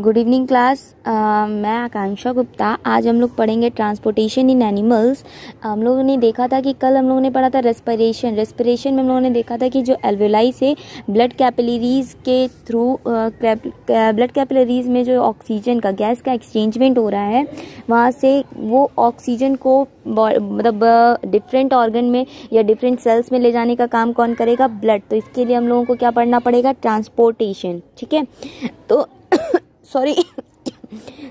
Good evening class. मैं आकांक्षा गुप्ता। आज हम लोग पढ़ेंगे ट्रांसपोर्टेशन इन एनिमल्स। हम लोगों ने देखा था कि कल हम लोगों ने पढ़ा था रेस्पिरेशन में हम लोगों ने देखा था कि जो एल्वेलाई से ब्लड कैपिलरीज के थ्रू ब्लड कैपिलरीज में जो ऑक्सीजन का गैस का एक्सचेंजमेंट हो रहा है, वहाँ से वो ऑक्सीजन को मतलब डिफरेंट ऑर्गन में या डिफरेंट सेल्स में ले जाने का काम कौन करेगा? ब्लड। तो इसके लिए हम लोगों को क्या पढ़ना पड़ेगा? ट्रांसपोर्टेशन। ठीक है, तो sorry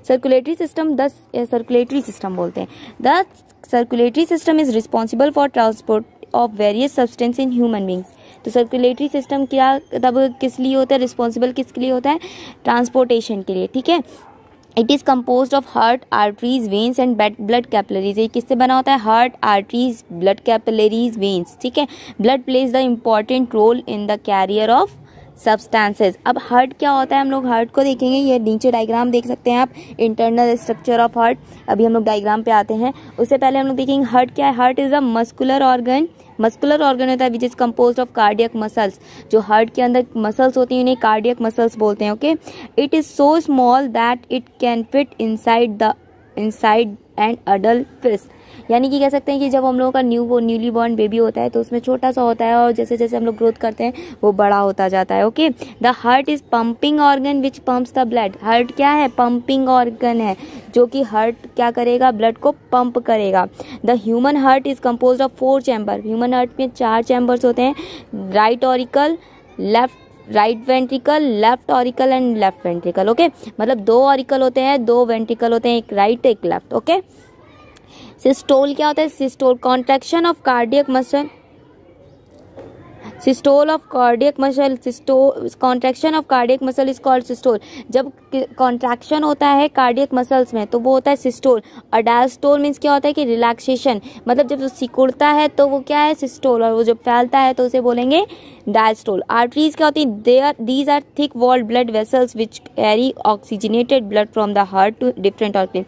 circulatory system circulatory system बोलते हैं। The circulatory system is responsible for transport of various substance in human beings. तो सर्कुलेटरी सिस्टम क्या तब किस लिए होता है? रिस्पॉन्सिबल किसके लिए होता है? ट्रांसपोर्टेशन के लिए। ठीक है, it is compose of heart, arteries, veins and blood capillaries. ये किससे बना होता है? Heart, arteries, blood capillaries, veins. ठीक है, blood plays the important role in the carrier of substances. अब हार्ट क्या होता है? हम लोग हार्ट को देखेंगे। ये नीचे डायग्राम देख सकते हैं आप, इंटरनल स्ट्रक्चर ऑफ हार्ट। अभी हम लोग डायग्राम पे आते हैं, उससे पहले हम लोग देखेंगे हार्ट क्या है। Heart is a muscular organ होता है which is compose of cardiac muscles. जो हार्ट के अंदर मसल्स होती हैं उन्हें कार्डियक मसल्स बोलते हैं। Okay, it is so small that it can fit inside and adult fist. यानी कि कह सकते हैं कि जब हम लोगों का न्यूली बॉर्न बेबी होता है तो उसमें छोटा सा होता है और जैसे जैसे हम लोग ग्रोथ करते हैं वो बड़ा होता जाता है। Okay, the heart is pumping organ which pumps the blood. Heart क्या है? पंपिंग ऑर्गन है, जो कि हार्ट क्या करेगा? ब्लड को पंप करेगा। The human heart is compose of 4 chamber. Human heart में 4 चैम्बर्स होते हैं, right ventricle, left auricle and left ventricle. Okay, मतलब 2 ऑरिकल होते हैं, 2 वेंट्रिकल होते हैं, एक राइट एक लेफ्ट। ओके, सिस्टोल क्या होता है? Systole contraction of cardiac muscle, contraction of cardiac muscle is called systole. जब कॉन्ट्रैक्शन होता है कार्डियक मसल्स में तो वो होता है सिस्टोल। और डायस्टोल मीन्स क्या होता है कि रिलैक्सेशन, मतलब जब वो सिकुड़ता है तो वो क्या है? सिस्टोल। और वो जब फैलता है तो उसे बोलेंगे डायस्टोल। आर्टरीज क्या होती है? These are thick walled blood vessels which carry oxygenated blood from the heart to different organ.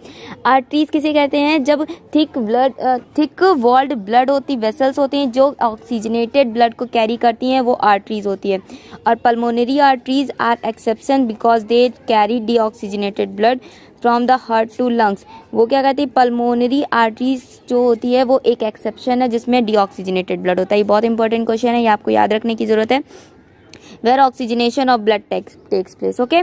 Arteries किसे कहते हैं? जब थिक वॉल्ड ब्लड होती वेसल्स होती हैं जो ऑक्सीजनेटेड ब्लड को कैरी करती हैं, वो आर्टरीज होती है। और pulmonary arteries are exception because they carry deoxygenated blood from the heart to lungs. वो क्या कहती है? पल्मोनरी आर्टरीज जो होती है वो एक एक्सेप्शन है जिसमें डीऑक्सीजनेटेड ब्लड होता है। ये बहुत इंपॉर्टेंट क्वेश्चन है, ये आपको याद रखने की जरूरत है। Where oxygenation of blood takes place. Okay,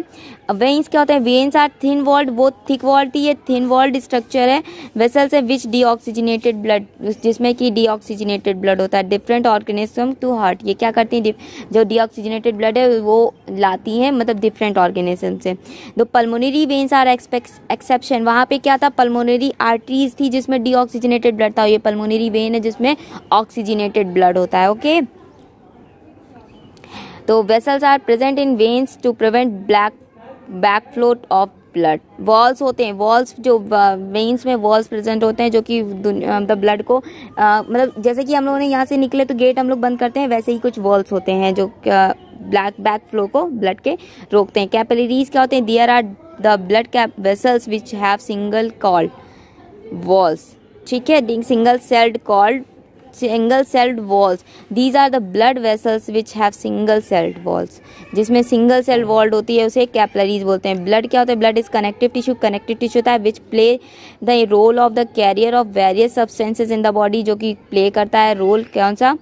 veins क्या होते हैं? वेन्स आर थिन वॉल्ड, वो थिक वॉल्ड थी, ये थिन वॉल्ड स्ट्रक्चर है। वेसल्स है विच डीऑक्सीजनेटेड ब्लड, जिसमें कि डीऑक्सीजनेटेड ब्लड होता है। डिफरेंट ऑर्गेनिज्म टू हार्ट, ये क्या करती हैं? जो डीऑक्सीजनेटेड ब्लड है वो लाती हैं, मतलब डिफरेंट ऑर्गेनिज्म से। दो पल्मोनरी वेन्स आर एक्सेप्शन। वहाँ पे क्या था? पल्मोनरी आर्टरीज थी जिसमें डीऑक्सीजनेटेड ब्लड था, ये पल्मोनरी वेन है जिसमें ऑक्सीजनेटेड ब्लड होता है। ओके, तो vessels are present in veins to prevent backflow of blood. Walls होते हैं, वॉल्स जो वेन्स में वॉल्स प्रेजेंट होते हैं जो कि द ब्लड को मतलब जैसे कि हम लोगों ने यहाँ से निकले तो गेट हम लोग बंद करते हैं, वैसे ही कुछ वॉल्स होते हैं जो बैक फ्लो को ब्लड के रोकते हैं। कैपिलरीज क्या होते हैं? There are the blood cap vessels which have single called walls. ठीक है, single celled walls. These are the blood vessels which have single celled walls. जिसमें single celled wall होती है उसे कैपिलरीज बोलते हैं। ब्लड क्या होता है? ब्लड इज कनेक्टिव टिश्यू होता है which play the role of the carrier of various substances in the body, जो कि प्ले करता है रोल कौन सा?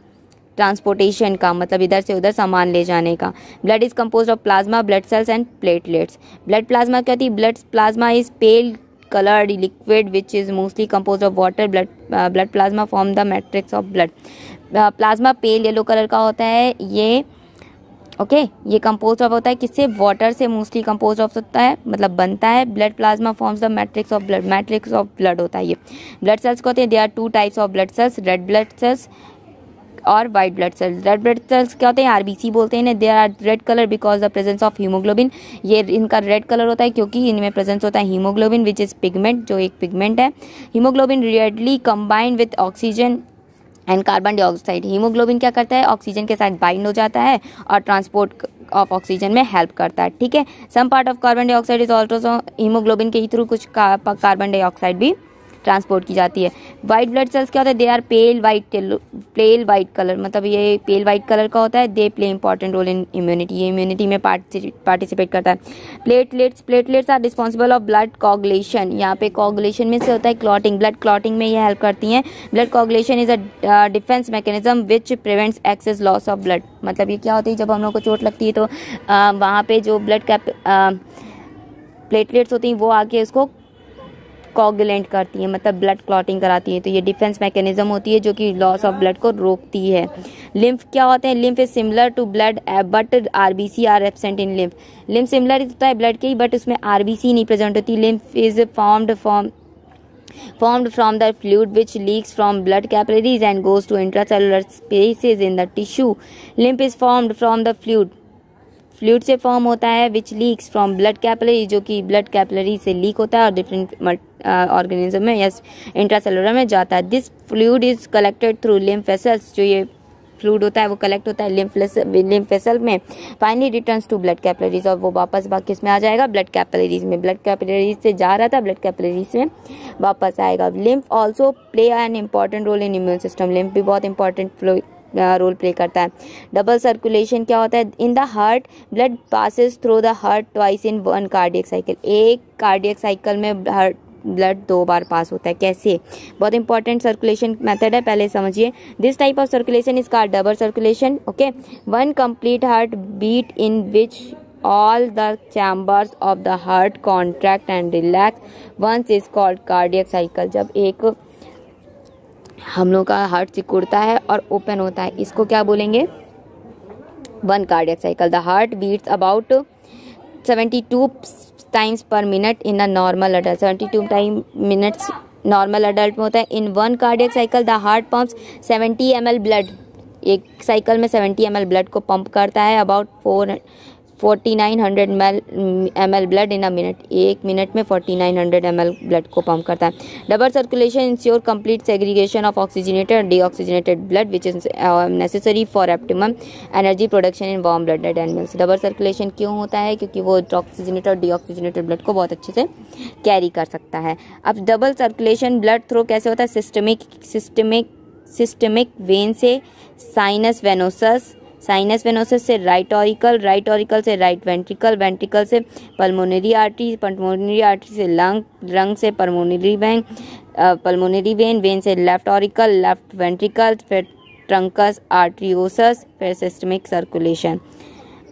ट्रांसपोर्टेशन का, मतलब इधर से उधर सामान ले जाने का। Blood is compose of plasma, blood cells and platelets. Blood plasma क्या होती है? Blood plasma is pail colored liquid which is mostly composed of water. blood plasma form the matrix of blood. Plasma pale yellow colour का होता है ये। Okay, ये compose of होता है किससे? वाटर से मोस्टली कंपोज ऑफ होता है, मतलब बनता है। Blood plasma forms the matrix of blood होता है ये। ब्लड सेल्स को होते हैं, they are 2 types of blood cells, red blood cells और white blood cells. Red blood cells क्या होते हैं? आरबीसी बोलते हैं। They are red colour because the presence of haemoglobin. ये इनका रेड कलर होता है क्योंकि इनमें प्रेजेंस होता है हीमोग्लोबिन विच इज पिगमेंट, जो एक पिगमेंट है। Haemoglobin readily combined with oxygen and carbon dioxide. Haemoglobin क्या करता है? ऑक्सीजन के साथ बाइंड हो जाता है और ट्रांसपोर्ट ऑफ ऑक्सीजन में हेल्प करता है। ठीक है, some part of carbon dioxide is also haemoglobin के ही थ्रू कुछ कार्बन डाइऑक्साइड भी ट्रांसपोर्ट की जाती है। वाइट ब्लड सेल्स क्या होता है, they are pale white colour, मतलब ये पेल वाइट कलर का होता है। They play important role in immunity, ये इम्यूनिटी में पार्टिसिपेट करता है। Platelets are responsible of blood coagulation, यहाँ पे कोगुलेशन में से होता है क्लॉटिंग, ब्लड क्लॉटिंग में ये हेल्प करती हैं। Blood coagulation is a defence mechanism which prevents excess loss of blood, मतलब ये क्या होती है, जब हम लोग को चोट लगती है तो वहाँ पे जो प्लेटलेट्स होती हैं वो आके उसको कोगुलेंट करती हैं, मतलब ब्लड क्लॉटिंग कराती है। तो ये डिफेंस मैकेनिज्म होती है जो कि लॉस ऑफ ब्लड को रोकती है। लिम्फ क्या होते हैं, lymph is similar to blood but RBC are absent in lymph. Lymph similar होता है ब्लड के ही, बट उसमें आरबीसी नहीं प्रेजेंट होती। Lymph is formed from the fluid which leaks from blood capillaries and goes to intracellular spaces in the tissue. Lymph is formed from the fluid से form होता है which leaks from blood capillary, जो कि blood capillary से leak होता है और different organism में या इंट्रासेलुलर में जाता है। This fluid is collected through lymph vessels, जो ये फ्लूइड होता है वो कलेक्ट होता है lymph vessel में, finally returns to blood capillaries, और वो वापस किस में आ जाएगा, ब्लड कैपिलरीज में। ब्लड कैपिलरीज से जा रहा था, ब्लड कैपिलरीज में वापस आएगा। Lymph also play an important role in immune system, lymph भी बहुत इंपॉर्टेंट रोल प्ले करता है। डबल सर्कुलेशन क्या होता है, in the heart blood passes through the heart twice in one cardiac cycle, एक कार्डियक साइकिल में हार्ट ब्लड 2 बार पास होता है। कैसे, बहुत इंपॉर्टेंट सर्कुलेशन मेथड है, पहले समझिए। This type of circulation is called double circulation. Okay, one complete heart beat in which all the chambers of the heart contract and relax once is called cardiac cycle। जब एक हम लोग का heart सिकुड़ता है और ओपन होता है, इसको क्या बोलेंगे, one cardiac cycle. The heart beats about 72 times per minute in a normal adult, 72 minutes normal adult में होता है। In one cardiac cycle the heart pumps 70 ml blood, एक साइकिल में 70 ml ब्लड को पंप करता है। About 4900 ml blood in a minute, एक minute में 4900 ml ब्लड को पंप करता है। Double circulation ensure complete segregation of oxygenated and deoxygenated blood which is necessary for optimum energy production in warm blooded animals. Double circulation क्यों होता है, क्योंकि वो ऑक्सीजनेटेड और डीऑक्सीजनेटेड ब्लड को बहुत अच्छे से कैरी कर सकता है। अब डबल सर्कुलेशन ब्लड थ्रो कैसे होता है, सिस्टमिक वेन से साइनस वेनोसस, साइनस वेनोसस से राइट ऑरिकल से राइट वेंट्रिकल से पल्मोनरी आर्टरी से लंग से पल्मोनरी वेन से लेफ्ट ऑरिकल, लेफ्ट वेंट्रिकल, फिर ट्रंकस आर्टरियोसस, फिर सिस्टमिक सर्कुलेशन।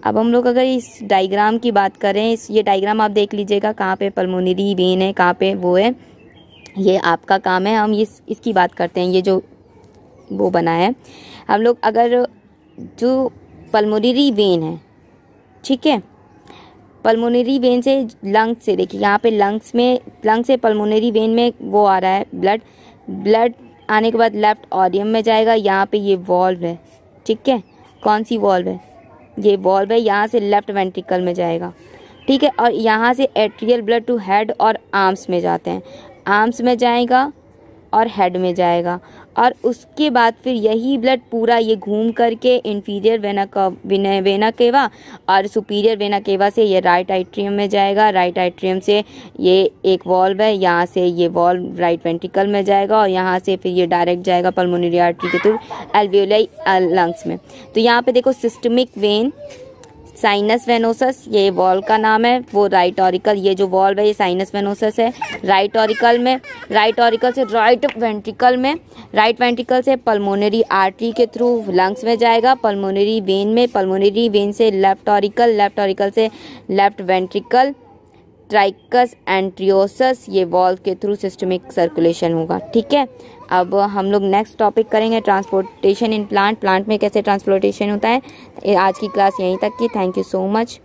अब हम लोग अगर इस डायग्राम की बात करें, ये डायग्राम आप देख लीजिएगा, कहाँ पे पल्मोनरी वेन है, कहाँ पे वो है, ये आपका काम है। हम इसकी बात करते हैं, ये जो वो बना है, हम लोग अगर जो पल्मोनरी वेन है, ठीक है, पल्मोनरी वेन से लंग्स से, देखिए यहाँ पे लंग से पल्मोनरी वेन में वो आ रहा है ब्लड आने के बाद लेफ्ट ऑरियम में जाएगा। यहाँ पे ये वॉल्व है, ठीक है, कौन सी वॉल्व है, ये वॉल्व है, यहाँ से लेफ्ट वेंट्रिकल में जाएगा, ठीक है, और यहाँ से एट्रियल ब्लड टू हेड और आर्म्स में जाते हैं, आर्म्स में जाएगा और हेड में जाएगा, और उसके बाद फिर यही ब्लड पूरा ये घूम करके इंफीरियर वेना केवा और सुपीरियर वेना केवा से ये राइट एट्रियम में जाएगा। राइट एट्रियम से ये एक वॉल्व है, यहाँ से ये वॉल्व राइट वेंट्रिकल में जाएगा, और यहाँ से फिर ये डायरेक्ट जाएगा पल्मोनरी आर्टरी के थ्रू एल्वियोलाई लंग्स में। तो यहाँ पे देखो सिस्टमिक वेन, साइनस वेनोसस ये वॉल्व का नाम है, वो राइट ऑरिकल, ये जो वॉल्व है ये साइनस वेनोसस है। राइट ऑरिकल से राइट वेंट्रिकल से पल्मोनरी आर्टरी के थ्रू लंग्स में जाएगा, पल्मोनरी वेन से लेफ्ट ऑरिकल से लेफ्ट वेंट्रिकल, ट्राइकस एंट्रियोसस, ये वॉल्व के थ्रू सिस्टमिक सर्कुलेशन होगा, ठीक है। अब हम लोग नेक्स्ट टॉपिक करेंगे ट्रांसपोर्टेशन इन प्लांट में कैसे ट्रांसपोर्टेशन होता है। आज की क्लास यहीं तक की। Thank you so much.